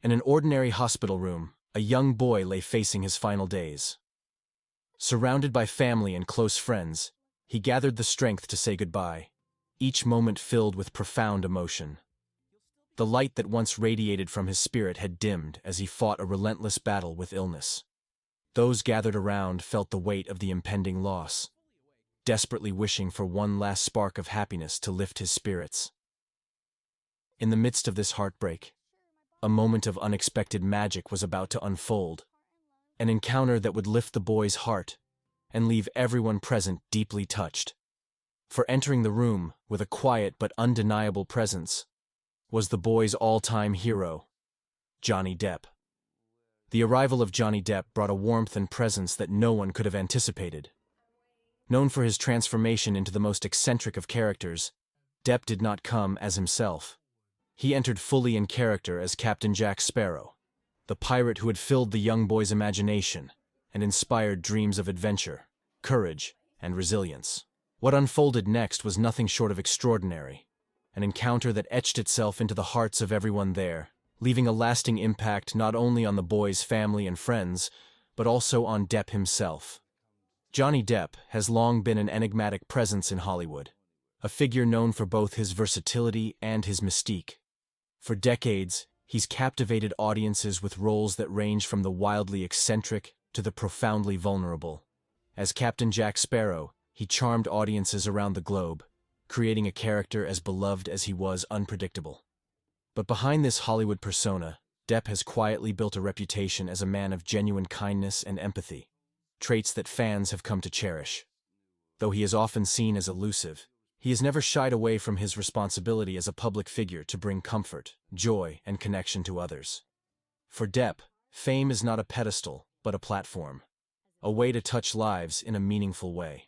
In an ordinary hospital room, a young boy lay facing his final days. Surrounded by family and close friends, he gathered the strength to say goodbye, each moment filled with profound emotion. The light that once radiated from his spirit had dimmed as he fought a relentless battle with illness. Those gathered around felt the weight of the impending loss, desperately wishing for one last spark of happiness to lift his spirits. In the midst of this heartbreak, a moment of unexpected magic was about to unfold, an encounter that would lift the boy's heart and leave everyone present deeply touched. For entering the room, with a quiet but undeniable presence, was the boy's all-time hero, Johnny Depp. The arrival of Johnny Depp brought a warmth and presence that no one could have anticipated. Known for his transformation into the most eccentric of characters, Depp did not come as himself. He entered fully in character as Captain Jack Sparrow, the pirate who had filled the young boy's imagination and inspired dreams of adventure, courage, and resilience. What unfolded next was nothing short of extraordinary, an encounter that etched itself into the hearts of everyone there, leaving a lasting impact not only on the boy's family and friends, but also on Depp himself. Johnny Depp has long been an enigmatic presence in Hollywood, a figure known for both his versatility and his mystique. For decades, he's captivated audiences with roles that range from the wildly eccentric to the profoundly vulnerable. As Captain Jack Sparrow, he charmed audiences around the globe, creating a character as beloved as he was unpredictable. But behind this Hollywood persona, Depp has quietly built a reputation as a man of genuine kindness and empathy, traits that fans have come to cherish. Though he is often seen as elusive, he has never shied away from his responsibility as a public figure to bring comfort, joy, and connection to others. For Depp, fame is not a pedestal, but a platform, a way to touch lives in a meaningful way.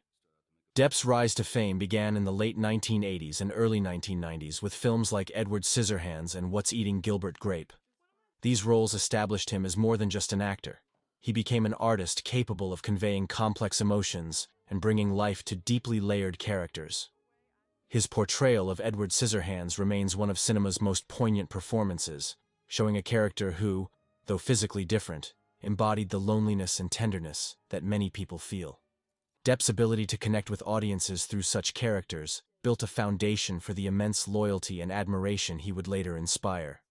Depp's rise to fame began in the late 1980s and early 1990s with films like Edward Scissorhands and What's Eating Gilbert Grape. These roles established him as more than just an actor. He became an artist capable of conveying complex emotions and bringing life to deeply layered characters. His portrayal of Edward Scissorhands remains one of cinema's most poignant performances, showing a character who, though physically different, embodied the loneliness and tenderness that many people feel. Depp's ability to connect with audiences through such characters built a foundation for the immense loyalty and admiration he would later inspire.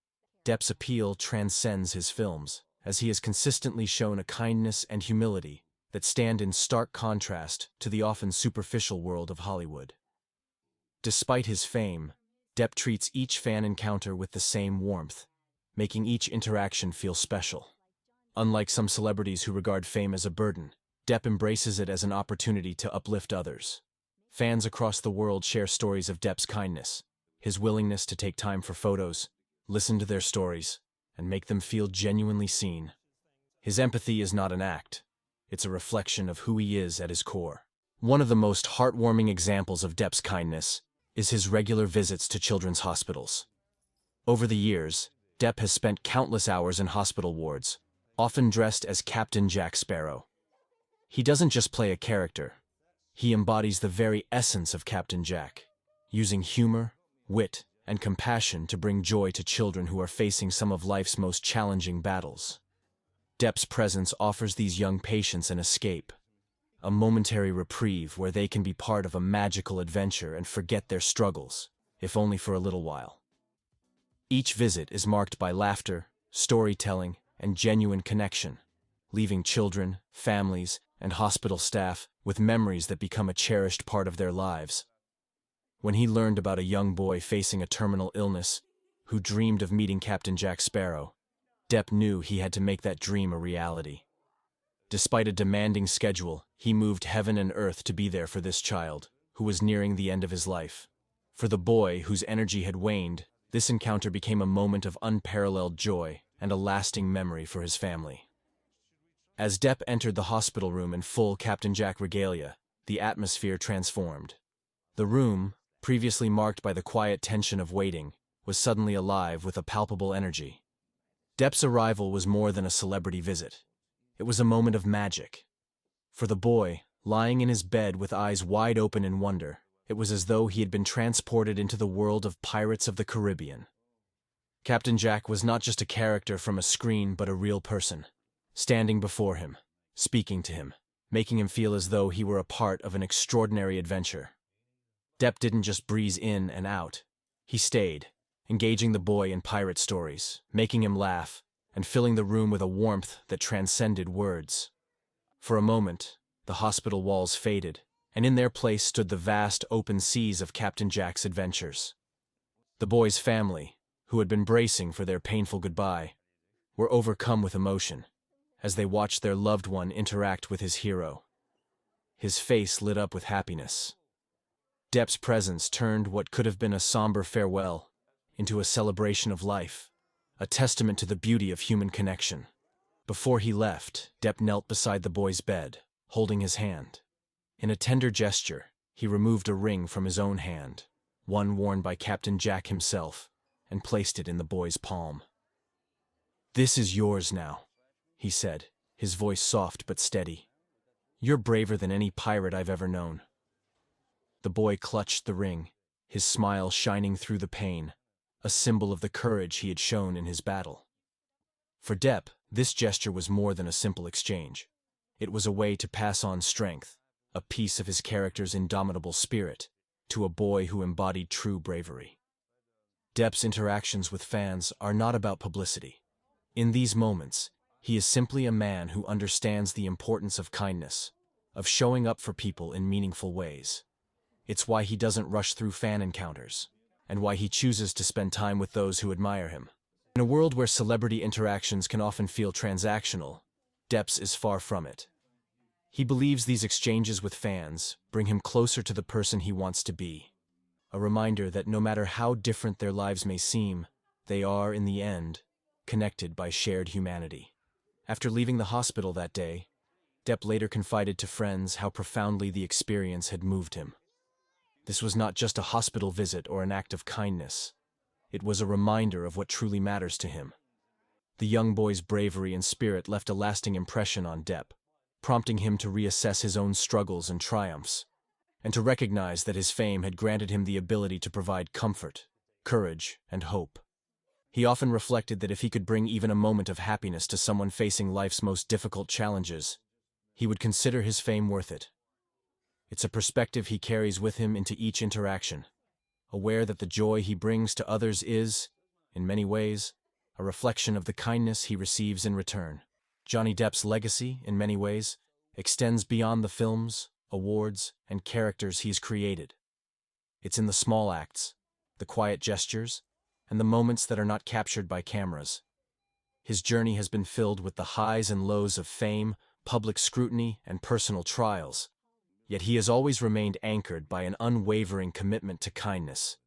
Depp's appeal transcends his films, as he has consistently shown a kindness and humility that stand in stark contrast to the often superficial world of Hollywood. Despite his fame, Depp treats each fan encounter with the same warmth, making each interaction feel special. Unlike some celebrities who regard fame as a burden, Depp embraces it as an opportunity to uplift others. Fans across the world share stories of Depp's kindness, his willingness to take time for photos, listen to their stories, and make them feel genuinely seen. His empathy is not an act. It's a reflection of who he is at his core. One of the most heartwarming examples of Depp's kindness is his regular visits to children's hospitals. Over the years, Depp has spent countless hours in hospital wards, often dressed as Captain Jack Sparrow. He doesn't just play a character. He embodies the very essence of Captain Jack, using humor, wit, and compassion to bring joy to children who are facing some of life's most challenging battles. Depp's presence offers these young patients an escape, a momentary reprieve where they can be part of a magical adventure and forget their struggles, if only for a little while. Each visit is marked by laughter, storytelling, and genuine connection, leaving children, families, and hospital staff with memories that become a cherished part of their lives. When he learned about a young boy facing a terminal illness who dreamed of meeting Captain Jack Sparrow, Depp knew he had to make that dream a reality. Despite a demanding schedule, he moved heaven and earth to be there for this child, who was nearing the end of his life. For the boy, whose energy had waned, this encounter became a moment of unparalleled joy and a lasting memory for his family. As Depp entered the hospital room in full Captain Jack regalia, the atmosphere transformed. The room, previously marked by the quiet tension of waiting, was suddenly alive with a palpable energy. Depp's arrival was more than a celebrity visit. It was a moment of magic. For the boy, lying in his bed with eyes wide open in wonder, it was as though he had been transported into the world of Pirates of the Caribbean. Captain Jack was not just a character from a screen but a real person, standing before him, speaking to him, making him feel as though he were a part of an extraordinary adventure. Depp didn't just breeze in and out. He stayed, engaging the boy in pirate stories, making him laugh, and filling the room with a warmth that transcended words. For a moment, the hospital walls faded, and in their place stood the vast open seas of Captain Jack's adventures. The boy's family, who had been bracing for their painful goodbye, were overcome with emotion as they watched their loved one interact with his hero. His face lit up with happiness. Depp's presence turned what could have been a somber farewell into a celebration of life, a testament to the beauty of human connection. Before he left, Depp knelt beside the boy's bed, holding his hand. In a tender gesture, he removed a ring from his own hand, one worn by Captain Jack himself, and placed it in the boy's palm. "This is yours now," he said, his voice soft but steady. "You're braver than any pirate I've ever known." The boy clutched the ring, his smile shining through the pain, a symbol of the courage he had shown in his battle. For Depp, this gesture was more than a simple exchange. It was a way to pass on strength, a piece of his character's indomitable spirit, to a boy who embodied true bravery. Depp's interactions with fans are not about publicity. In these moments, he is simply a man who understands the importance of kindness, of showing up for people in meaningful ways. It's why he doesn't rush through fan encounters, and why he chooses to spend time with those who admire him. In a world where celebrity interactions can often feel transactional, Depp's is far from it. He believes these exchanges with fans bring him closer to the person he wants to be, a reminder that no matter how different their lives may seem, they are, in the end, connected by shared humanity. After leaving the hospital that day, Depp later confided to friends how profoundly the experience had moved him. This was not just a hospital visit or an act of kindness. It was a reminder of what truly matters to him. The young boy's bravery and spirit left a lasting impression on Depp, prompting him to reassess his own struggles and triumphs, and to recognize that his fame had granted him the ability to provide comfort, courage, and hope. He often reflected that if he could bring even a moment of happiness to someone facing life's most difficult challenges, he would consider his fame worth it. It's a perspective he carries with him into each interaction, aware that the joy he brings to others is, in many ways, a reflection of the kindness he receives in return. Johnny Depp's legacy, in many ways, extends beyond the films, awards, and characters he's created. It's in the small acts, the quiet gestures, and the moments that are not captured by cameras. His journey has been filled with the highs and lows of fame, public scrutiny, and personal trials. Yet he has always remained anchored by an unwavering commitment to kindness.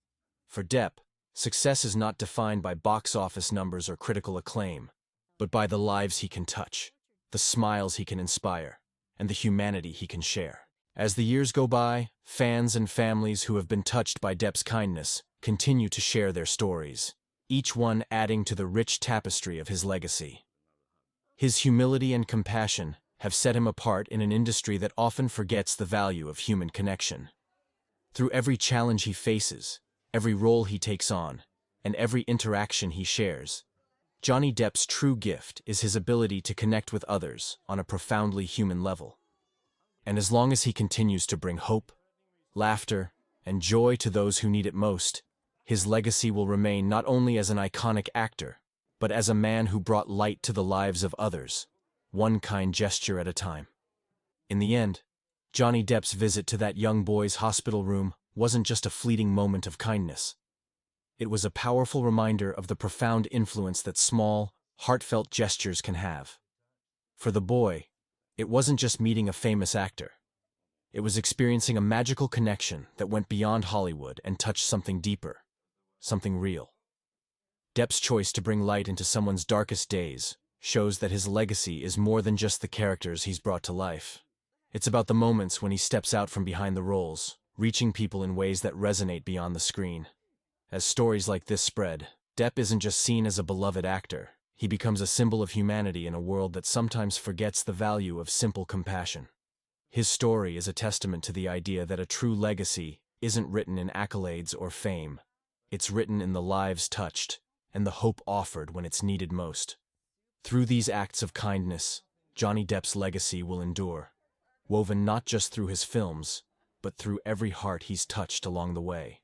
For Depp, success is not defined by box office numbers or critical acclaim, but by the lives he can touch, the smiles he can inspire, and the humanity he can share. As the years go by, fans and families who have been touched by Depp's kindness continue to share their stories, each one adding to the rich tapestry of his legacy. His humility and compassion have set him apart in an industry that often forgets the value of human connection. Through every challenge he faces, every role he takes on, and every interaction he shares, Johnny Depp's true gift is his ability to connect with others on a profoundly human level. And as long as he continues to bring hope, laughter, and joy to those who need it most, his legacy will remain not only as an iconic actor, but as a man who brought light to the lives of others, one kind gesture at a time. In the end, Johnny Depp's visit to that young boy's hospital room wasn't just a fleeting moment of kindness. It was a powerful reminder of the profound influence that small, heartfelt gestures can have. For the boy, it wasn't just meeting a famous actor. It was experiencing a magical connection that went beyond Hollywood and touched something deeper, something real. Depp's choice to bring light into someone's darkest days shows that his legacy is more than just the characters he's brought to life. It's about the moments when he steps out from behind the roles, reaching people in ways that resonate beyond the screen. As stories like this spread, Depp isn't just seen as a beloved actor. He becomes a symbol of humanity in a world that sometimes forgets the value of simple compassion. His story is a testament to the idea that a true legacy isn't written in accolades or fame. It's written in the lives touched and the hope offered when it's needed most. Through these acts of kindness, Johnny Depp's legacy will endure, woven not just through his films, but through every heart he's touched along the way.